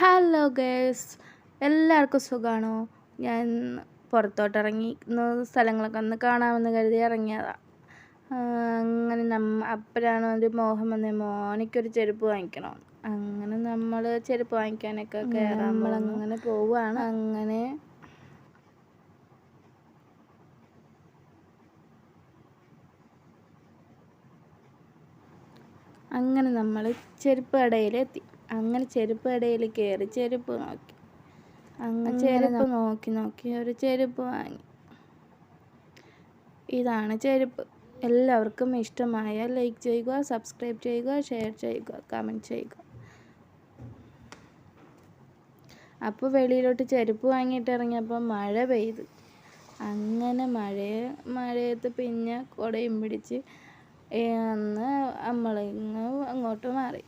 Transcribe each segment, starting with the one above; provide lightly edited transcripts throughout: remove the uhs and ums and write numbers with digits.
Hello guys, എല്ലാവർക്കും സുഖമാണോ? ഞാൻ പുറത്തോട്ടിറങ്ങി സ്ഥലങ്ങളൊക്കെ ഒന്ന് കാണാമെന്ന് കരുതി ഇറങ്ങിയതാണ്. അങ്ങനെ അപ്പോഴാണ് ഒരു മോഹം വന്നത്, മോനിക്കൊരു ചെരുപ്പ് വാങ്ങിക്കണം. അങ്ങനെ നമ്മൾ ചെരുപ്പ് വാങ്ങിക്കാനൊക്കെ കയറാൻ നമ്മളങ്ങനെ പോവുകയാണ്. അങ്ങനെ നമ്മൾ ചെരുപ്പ് കടയിലെത്തി. അങ്ങനെ ചെരുപ്പ് കടയിൽ കയറി ചെരുപ്പ് നോക്കി. അങ്ങനെ ചെരുപ്പ് നോക്കി ഒരു ചെരുപ്പ് വാങ്ങി. ഇതാണ് ചെരുപ്പ്. എല്ലാവർക്കും ഇഷ്ടമായ ലൈക്ക് ചെയ്യുക, സബ്സ്ക്രൈബ് ചെയ്യുക, ഷെയർ ചെയ്യുക, കമൻറ്റ് ചെയ്യുക. അപ്പോൾ വെളിയിലോട്ട് ചെരുപ്പ് വാങ്ങിയിട്ട് ഇറങ്ങിയപ്പോൾ മഴ പെയ്തു. അങ്ങനെ മഴയത്ത് പിന്നെ കുടയും പിടിച്ച് അന്ന് നമ്മളിങ്ങ് അങ്ങോട്ട് മാറി.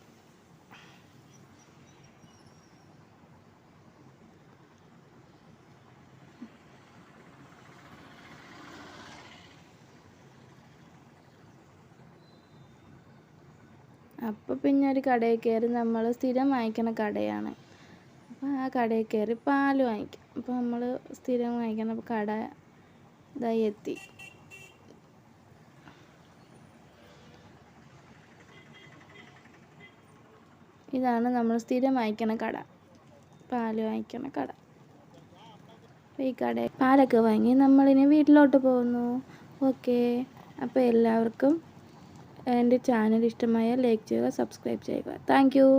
അപ്പോൾ പിന്നെ ഒരു കടയിൽ കയറി, നമ്മൾ സ്ഥിരം വാങ്ങിക്കണ കടയാണ്. അപ്പോൾ ആ കടയിൽ കയറി പാല് വാങ്ങിക്കും. അപ്പോൾ നമ്മൾ സ്ഥിരം വാങ്ങിക്കണ കട ഇതായി എത്തി. ഇതാണ് നമ്മൾ സ്ഥിരം വാങ്ങിക്കണ കട, പാല് വാങ്ങിക്കണ കട. അപ്പോൾ ഈ കടയിൽ പാലൊക്കെ വാങ്ങി നമ്മളിനി വീട്ടിലോട്ട് പോകുന്നു. ഓക്കെ, അപ്പോൾ എല്ലാവർക്കും എൻ്റെ ചാനൽ ഇഷ്ടമായ ലൈക്ക് ചെയ്യുക, സബ്സ്ക്രൈബ് ചെയ്യുക. Thank you.